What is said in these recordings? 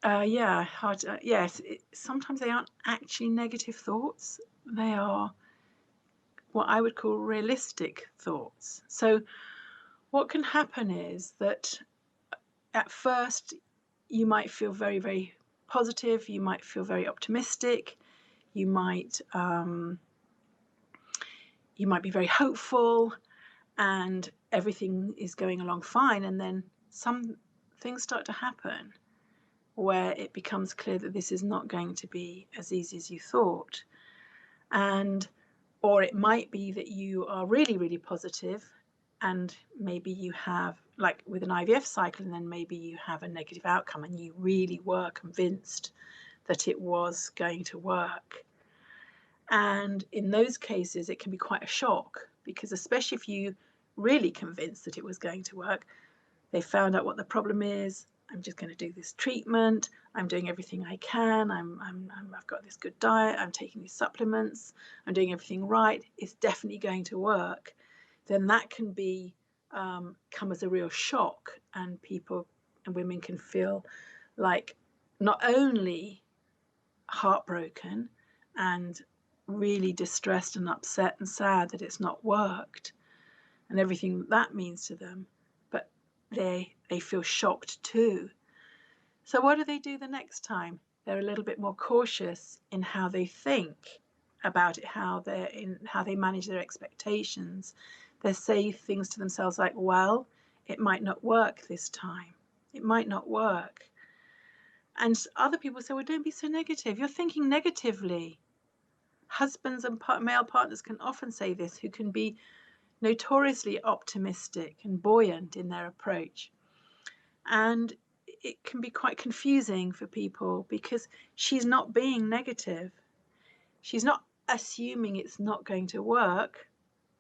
Yeah, hard. Yes, sometimes they aren't actually negative thoughts. They are what I would call realistic thoughts. So, what can happen is that at first you might feel very, very positive. You might feel very optimistic. You might you might be very hopeful, and everything is going along fine. And then some things start to happen where it becomes clear that this is not going to be as easy as you thought. And or it might be that you are really, really positive, and maybe you have, like with an IVF cycle, and then maybe you have a negative outcome and you really were convinced that it was going to work. And in those cases, it can be quite a shock, because especially if you really convinced that it was going to work, they found out what the problem is. I'm just going to do this treatment. I'm doing everything I can. I've got this good diet. I'm taking these supplements. I'm doing everything right. It's definitely going to work. Then that can be come as a real shock, and people and women can feel like not only heartbroken and really distressed and upset and sad that it's not worked and everything that means to them, but they feel shocked too. So what do they do the next time? They're a little bit more cautious in how they think about it, how they manage their expectations. They say things to themselves like, well, it might not work this time. It might not work. And other people say, well, don't be so negative. You're thinking negatively. Husbands and male partners can often say this, who can be notoriously optimistic and buoyant in their approach. And it can be quite confusing for people, because she's not being negative. She's not assuming it's not going to work,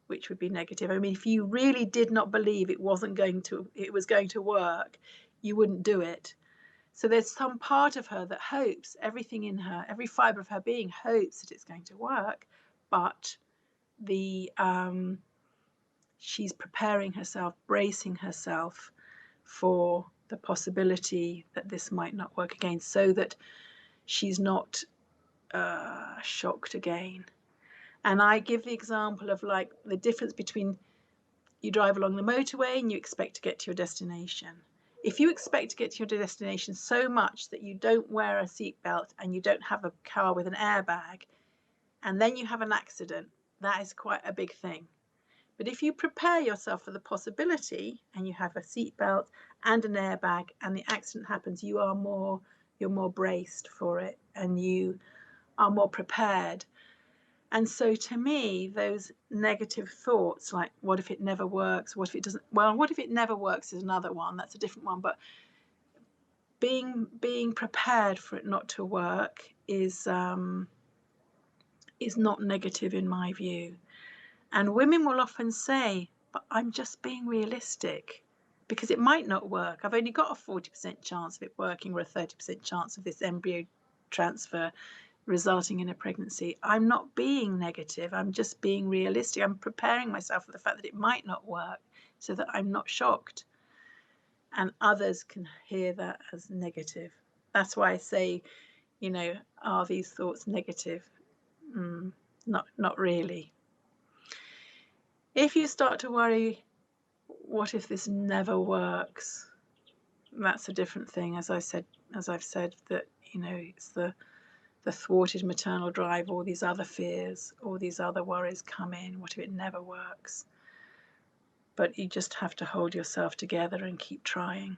which would be negative. I mean, if you really did not believe it was going to work, you wouldn't do it. So there's some part of her that hopes, everything in her, every fibre of her being hopes that it's going to work, but the she's preparing herself, bracing herself for the possibility that this might not work again, so that she's not shocked again. And I give the example of, like, the difference between, you drive along the motorway and you expect to get to your destination. If you expect to get to your destination so much that you don't wear a seatbelt and you don't have a car with an airbag, and then you have an accident, that is quite a big thing. But if you prepare yourself for the possibility and you have a seatbelt and an airbag and the accident happens, you're more braced for it and you are more prepared. And so to me, those negative thoughts, like, what if it never works? What if it doesn't? Well, what if it never works is another one. That's a different one. But being prepared for it not to work is not negative in my view. And women will often say, but I'm just being realistic, because it might not work. I've only got a 40% chance of it working, or a 30% chance of this embryo transfer resulting in a pregnancy. I'm not being negative. I'm just being realistic. I'm preparing myself for the fact that it might not work, so that I'm not shocked. And others can hear that as negative. That's why I say, are these thoughts negative? Not really. If you start to worry, what if this never works? That's a different thing. As I've said, that it's the thwarted maternal drive, all these other fears, all these other worries come in. What if it never works? But you just have to hold yourself together and keep trying.